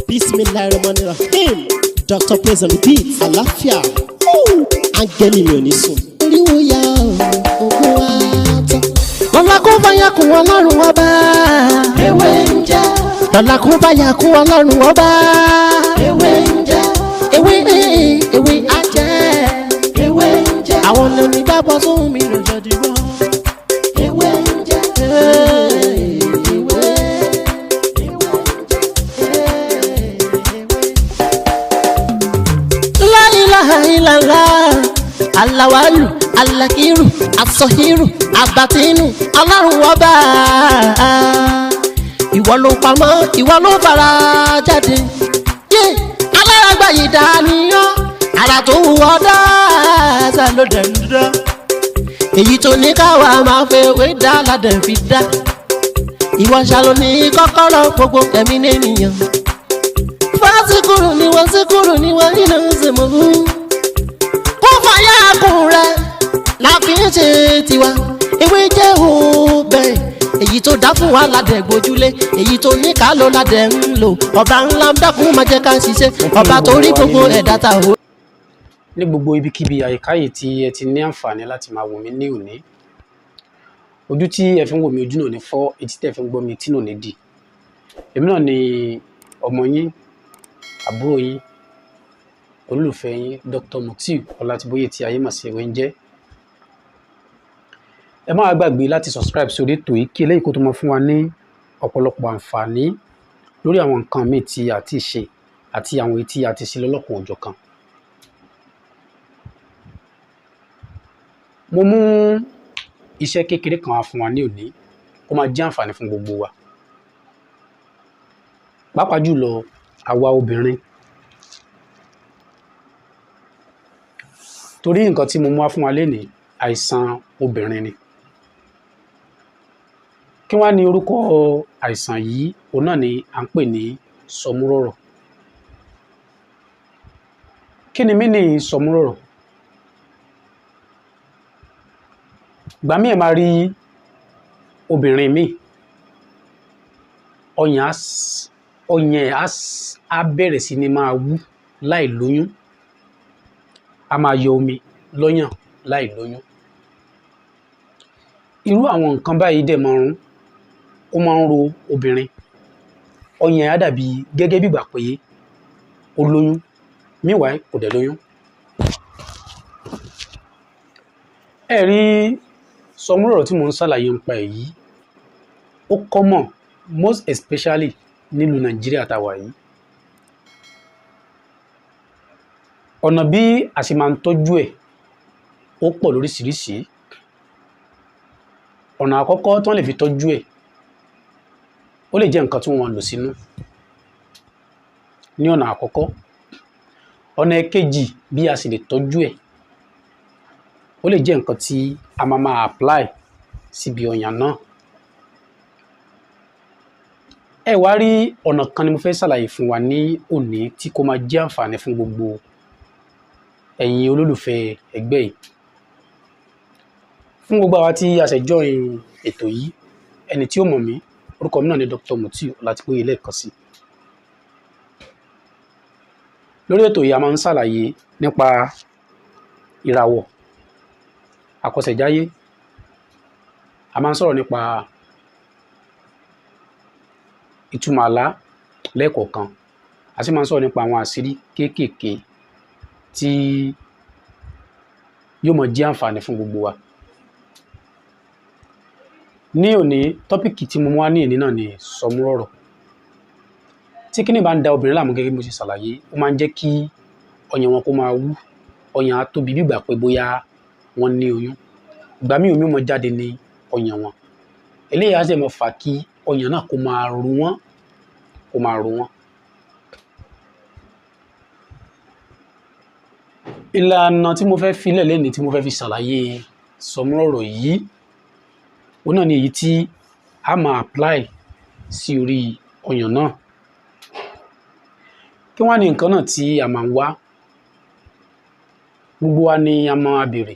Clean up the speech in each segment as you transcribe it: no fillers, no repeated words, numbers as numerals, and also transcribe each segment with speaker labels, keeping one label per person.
Speaker 1: Bismillahirrahmanirrahim. Dr. Praise and Repeat. Àlàáfíà. Áńgẹ́lì mi ò ní sùn. Oríwo ya ogun wa tán. Lọ́la kó bá yà kún Ọlọ́run ọba. Ewé ń jẹ́. Lọ́la kó bá yà kún Ọlọ́run ọba. Ewé ń jẹ́. Ewé á jẹ́. Ewé ń jẹ́. Àwọn lóní gbàgbọ́ sóhun mi lọ́jọ́ dìbò. Ewé ń jẹ́. Ilala alawalu alakiru asọhiru abatinu Ọlọ́run ọba ìwọ ló pamọ́ ìwọ ló fara jáde yé aláràgbà yìí dàníyàn ara tó wù ọ́ dáadáa ló dẹ̀ ń dá èyí tó ní káwa máa fẹ́ wé dá ládẹ̀ fi dá ìwọ ṣàlò ní kọ́kọ́rọ́ gbogbo ẹ̀mí nìyẹn fásikúrò ni wọ́n nínú ìsìnkú. Fàyàkùn rẹ̀ la fi ń ṣe tiwa ewé jẹ́ òbẹ̀ èyí tó dá fún wa ládẹ̀ gbójúlé èyí tó ní ká ló ládẹ̀ ń lò ọba ńlá ń dákun máa jẹ́ ká ṣiṣẹ́ ọba tó rí gbogbo ẹ̀dá ta o.
Speaker 2: Ní gbogbo ibikíbi àyíká yìí tí ẹ ti ní àǹfààní láti máa wò mí ní òní ojú tí ẹ fi ń wò mí ojú náà ní fọ́ etí tẹ́ fi ń gbọ́ mi tí náà ní dì èmi náà ni ọmọ yín àbúrò yín olùfẹ́ yín Dr. Mutiu Ọlátìbóyè tí ayé mà sí ewé ń jẹ́. Ẹ má gbàgbé láti subscribe sórí ètò yìí kí eléyìí kó tó máa fún wa ní ọ̀pọ̀lọpọ̀ àǹfààní lórí àwọn nǹkan míì tí a ti ṣe àti àwọn èyí tí a ti ṣe lọ́lọ́kan òjọ̀kan. Mo mú iṣẹ́ kékeré kan wá fún wa ní òní kó máa jẹ́ àǹfààní fún gbogbo wa pàápàá jùlọ àwa obìnrin. Torí nǹkan tí mo mú wá fún wa lénìí àìsàn obìnrin ni. Kí wá ní orúkọ àìsàn yìí òun náà ni à ń pè ní SOMURORO. Kí ni mínì SOMURORO? Ìgbà míì ẹ máa rí obìnrin míì ọyàn ẹ̀ á bẹ̀rẹ̀ sí ni máa wú láì lóyún a máa yọ omi lọ́yàn láì lóyún. Irú àwọn nǹkan báyìí dẹ̀ ó máa ń ro obìnrin ọyàn ẹ̀ á dàbí gẹ́gẹ́ bí ìgbà pé ó lóyún meanwhile kò dẹ̀ lóyún. Ẹ rí SOMURORO tí mò ń ṣàlàyé nípa èyí ó common most especially nílùú Nàìjíríà táwa yìí. Ọ̀nà bí a ṣe máa ń tọ́jú ẹ̀ ó pọ̀ lóríṣiríṣi. Ọ̀nà àkọ́kọ́ tí wọ́n lè fi tọ́jú ẹ̀ ó lè jẹ́ nǹkan tí wọ́n lò sínú ní ọ̀nà àkọ́kọ́. Ọ̀nà èkejì bí a sì lè tọ́jú ẹ̀ ó lè jẹ́ nǹkan tí a máa apply síbi ọyàn náà. Ẹ wá rí ọ̀nà kan ni mo fẹ́ ṣàlàyé fún wa ní òní tí kò máa jẹ́ àǹfààní fún gbogbo ẹ̀yin olólùfẹ́ ẹgbẹ́ yìí. Fún gbogbo àwa tí a ṣẹ̀ join ètò yìí ẹni tí ó mọ̀ mí orúkọ mi náà ni Dr. Mutiu Ọlátìbóyè lẹ́ẹ̀kan sí. Lórí ètò yìí a máa ń ṣàlàyé nípa ìràwọ̀ àkọsẹ̀jáyé, a máa ń sọ̀rọ̀ nípa ìtumọ̀ àlá lẹ́ẹ̀kọ̀ọ̀kan, a sì máa ń sọ̀rọ̀ nípa àwọn àṣírí kéékèèké tí yóò máa jẹ́ àǹfààní fún gbogbo wa. Ní òní tọ́pìkì tí mo mú wá ní èní náà ni SOMURORO. Tí kíní bá ń da obìnrin láàmú gẹ́gẹ́ bí mo ṣe ṣàlàyé ó máa ń jẹ́ kí ọyàn wọn kó máa wú, ọyàn á tóbi bí ìgbà pé bóyá wọ́n ní oyún. Ìgbà míì omi máa jáde ní ọyàn wọn. Eléyìí á sì máa fà kí ọyàn náà kó máa ro wọ́n. Ìlànà tí mo fẹ́ fi lẹ̀ lẹ́ni tí mo fẹ́ fi ṣàlàyé SOMURORO yìí òun náà ni èyí tí a máa apply sí orí ọyàn náà. Kí wá ní nǹkan náà tí a máa ń wá? Gbogbo wa ni a máa béèrè.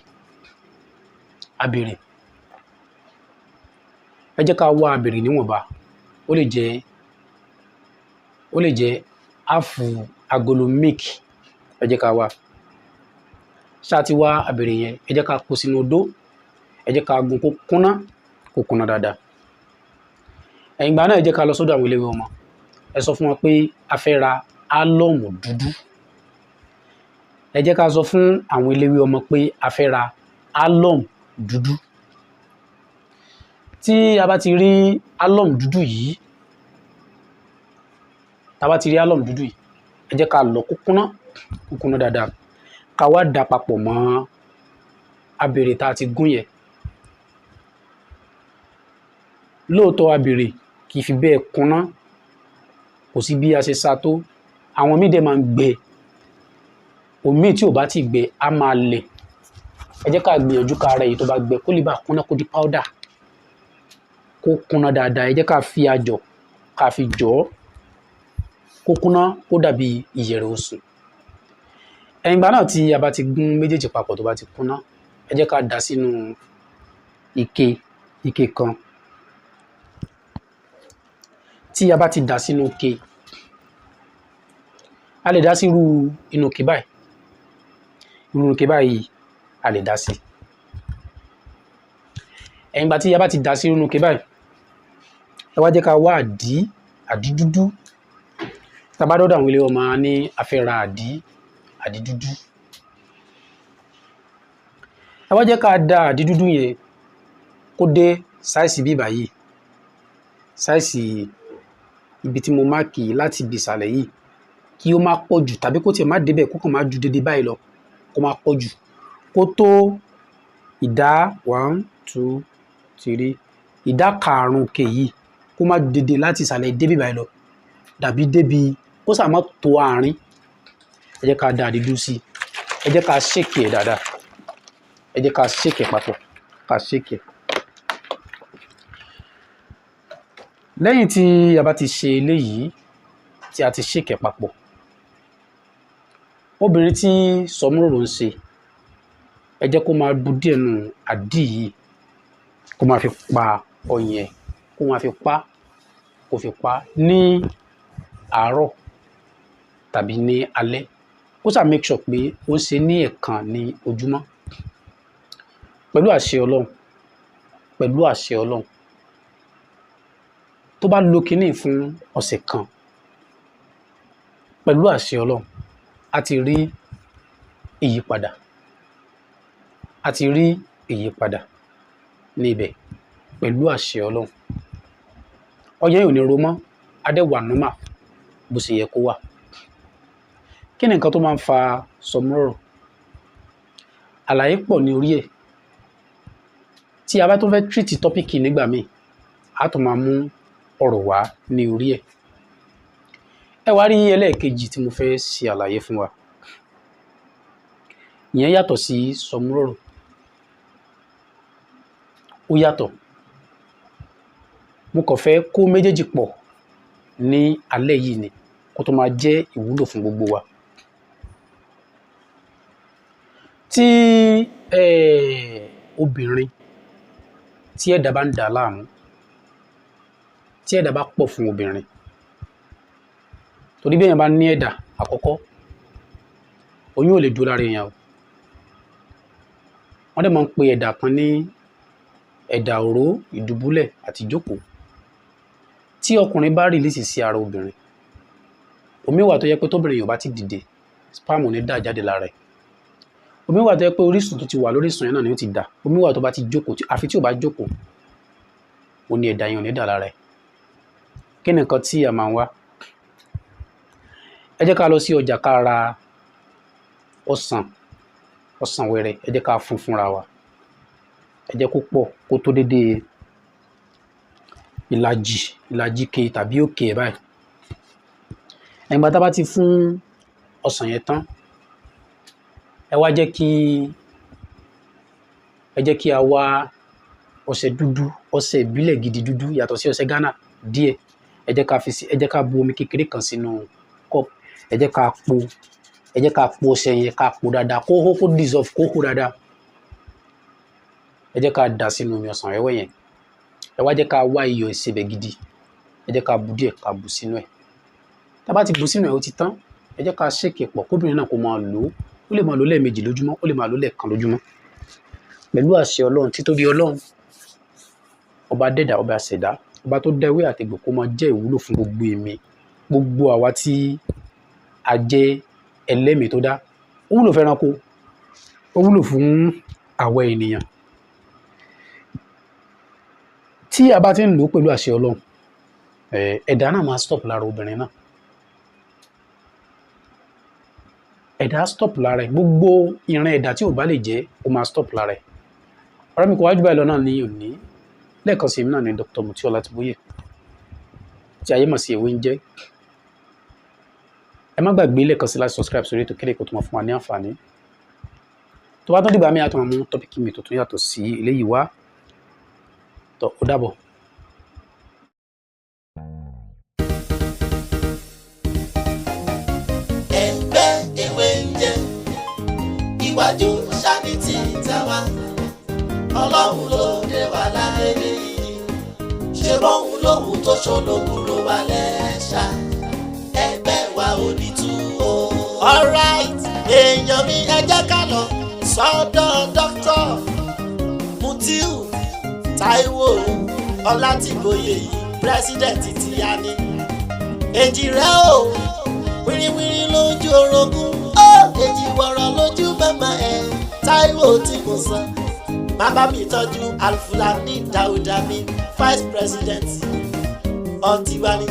Speaker 2: Ẹ jẹ́ ká wá abèrè níwọ̀nba. Ó lè jẹ́ half agolo milk ẹ jẹ́ ká wá ṣáà ti wá abèrè yẹn ẹ jẹ́ ká kó sínú odó ẹ jẹ́ ká gún kó kúnná dáadáa ẹ̀yìn ìgbà náà ẹ jẹ́ ká lọ sọ́dọ̀ àwọn eléwé ọmọ ẹ sọ fún wọn pé a fẹ́ ra álọ́ọ̀mù dúdú ẹ jẹ́ ká sọ fún àwọn eléwé ọmọ pé a fẹ́ ra álọ́ọ̀mù dúdú tí a bá ti rí álọ́ọ̀mù dúdú yìí ẹ jẹ́ ká lọ kó kúnná dáadáa ká wá dà papọ̀ mọ́ abèrè tá a ti gún yẹn lóòótọ́ abèrè kì í fi bẹ́ẹ̀ kúnná kò sí bí a ṣe sá tó àwọn míì dẹ̀ máa ń gbẹ omi tí ò bá ti gbẹ á máa lẹ̀ ẹ jẹ́ ká gbìyànjú ká ara èyí tó bá gbẹ kó lè bá kúnná kó di powder kó kúnná dáadáa ẹ jẹ́ ká fi àjọ ká fi jọ̀ ọ́ kó kúnná kó dàbí ìyẹ̀rẹ̀ osùn ẹ̀yìn ìgbà náà tí a bá ti gún méjèèjì papọ̀ tó bá ti kúnná ẹ jẹ́ ká dà sínú ike kan tí a bá ti dà sínú ike a lè dá sí irú inú ike báyìí a lè dá sí ẹ̀yìn ìgbà tí a bá ti dà sí inú ike báyìí ẹ wá jẹ́ ká wá àdí dúdú tá a bá dọ́dọ̀ àwọn ilé ọmọ ní a fẹ́ ra àdí dúdú ẹ wá jẹ́ ká da àdí dúdú yẹn kó dé sáìsì bí báyìí sáìsì ibi tí mo máàkì láti ibi ìsàlẹ̀ yìí kí ó má pọ̀ jù tàbí kó tiẹ̀ má débẹ̀ kó kàn má ju dédé báyìí lọ kó má pọ̀ jù kó tó ìdá 1 2 3 ìdá karùn-ún òkè yìí kó má ju dédé láti ìsàlẹ̀ débi báyìí lọ dàbí débi kó sàmọ́ tó àárín ẹ jẹ́ ká da àdí dúdú sí ẹ jẹ́ ká ṣèkì ẹ̀ dáadáa ẹ jẹ́ ká ṣèkì ẹ̀ papọ̀ ká ṣèkì ẹ̀. lẹ́yìn tí a bá ti ṣe eléyìí tí a ti ṣèkì ẹ̀ papọ̀ obìnrin tí sọmúròrò ń ṣe ẹ jẹ́ kó máa bu díẹ̀ nù àdí yìí kó máa fi pa ọyàn ẹ̀ kó máa fi pa ní àárọ̀ tàbí ní alẹ́ kó sà make sure pé ó ṣe ní ẹ̀ẹ̀kan ní ojúmọ́ pẹ̀lú àṣẹ Ọlọ́run tó bá lo kinní fún ọ̀sẹ̀ kan pẹ̀lú àṣẹ Ọlọ́run a ti rí ìyípadà ní ibẹ̀ pẹ̀lú àṣẹ Ọlọ́run ọyàn yìí ò ní ro mọ́ adẹ́wà nọ́mà bó ṣe yẹ kó wà. Kí ni nǹkan tó máa ń fa sọmúrọ̀rọ̀? Àlàyé pọ̀ ní orí ẹ̀. Tí a bá tó fẹ́ tírìtì tọ́pìkì nígbà míì, a tún máa mú ọ̀rọ̀ wá ní orí ẹ̀. Ẹ wá rí ẹlẹ́ẹ̀kejì tí mo fẹ́ ṣe àlàyé fún wa. Ìyẹn yàtọ̀ sí sọmúrọ̀rọ̀. Ó yàtọ̀. Mo kàn fẹ́ kó méjèèjì pọ̀ ní alẹ́ yìí ni kó tó máa jẹ́ ìwúlò fún gbogbo wa. Tí obìnrin tí ẹ̀dá bá ń dà láàmú, tí ẹ̀dá bá pọ̀ fún obìnrin, torí bí èèyàn bá ní ẹ̀dá àkọ́kọ́, oyún ò lè dúró lára èèyàn o. Wọ́n dẹ̀ máa ń pe ẹ̀dá kan ní ẹ̀dá òró, ìdùbúlẹ̀ àti ìjókòó. Tí ọkùnrin bá rìlíìsì sí ara obìnrin, omi wà tó yẹ pé tóbìnrin yóò bá ti dìde, spam ò ní dà jáde lára ẹ̀. Omi wà tó yẹ pé orísun tó ti wà lórí ìsùn yẹn náà ni ó ti dà. Omi wà tó bá ti jókòó, àfi tí ò bá jókòó, ó ní ẹ̀dá yẹn ò ní dà lára ẹ̀. Kí ni nǹkan tí a máa ń wá? Ẹ jẹ́ ká lọ sí ọjà ká ra ọsàn wẹ̀rẹ̀, ẹ jẹ́ ká fún fúnra wa. Ẹ jẹ́ kó pọ̀ kó tó dédé ìlàjì ke tàbí òkè ẹ̀ báyìí. Ẹ̀yìn tá bá ti fún ọsàn yẹn tán, ẹ jẹ́ kí a wá ọṣẹ dúdú, ọṣẹ ìbílẹ̀ gidi dúdú yàtọ̀ sí ọṣẹ Ghana díẹ̀. Ẹ jẹ́ ká bu omi kékeré kan sínú cup. Ẹ jẹ́ ká po ọṣẹ yẹn, ká po dáadáa kó hó, kó dissolve, kó hó dáadáa. Ẹ jẹ́ ká dà sínú omi ọsàn wẹ́wẹ́ yẹn. Ẹ wá jẹ́ ká wá iyọ̀ ìsebẹ̀ gidi. Ẹ jẹ́ ká bu díẹ̀, ká bu sínú ẹ̀. tá bá ti bù sínú ẹ̀ ó ti tán ẹ jẹ́ ká ṣèkè pọ̀ kóbìnrin náà kó máa lò ó lè máa lò lẹ́ẹ̀mejì lójúmọ́ ó lè máa lò lẹ́ẹ̀kan lójúmọ́ pẹ̀lú àṣẹ Ọlọ́run títóbi Ọlọ́run ọba dẹ́dà ọba ṣẹ̀dá ọba tó dá ewé àtegbò kó máa jẹ́ ìwúlò fún gbogbo èmi gbogbo àwa tí a jẹ́ ẹlẹ́mìí tó dá ó wúlò fẹ́ranko ó wúlò fún àwa ènìyàn tí a bá ti ń lò ó pẹ̀lú àṣẹ Ọlọ́run ẹ̀dá náà máa stop lára obìnrin náà ẹ̀dá stop lára ẹ̀ gbogbo ìran ẹ̀dá tí ò bá lè jẹ́ ó máa stop lára ẹ̀ ọ̀rẹ́ mi kò wájú báyìí lọ náà ní òní lẹ́ẹ̀kan sí èmi náà ní Dr. Mutiu Ọlátìbóyè tí ayé mọ̀ sí ewé ń jẹ́ ẹ má gbàgbé lẹ́ẹ̀kan sí láti subscribe sórí ètò kéde kó tó máa fún wa ní àǹfààní tó bá tán dìgbà mi àtọ́ máa mú tọ́pìkì mi tó tún yàtọ̀ sí eléyìí wá tó ó dàbọ̀.
Speaker 3: ẹgbẹ́ ewé ń jẹ́ iwájú ṣáàbìtì tàwa Ọlọ́run ló dé wà láyé yìí ṣe bóun lòun tó ṣológun ló wà lẹ́ṣà ẹgbẹ́ wa ò ní tú o. alright èèyàn mi ẹ jẹ́ ká lọ sọ́dọ̀ Dr. Mutiu Táíwò Ọlátìbóyè yìí pírẹsidẹ̀ntì ti yá ni èjì rẹ̀ o wíríwírí lójú orogún ó èjì wọ̀rọ̀ lójú màmá ẹ̀ Táíwò tí kò sàn bàbá mi tọ́jú Alfulani Dáúdà mi vice president ọ̀tìwáni.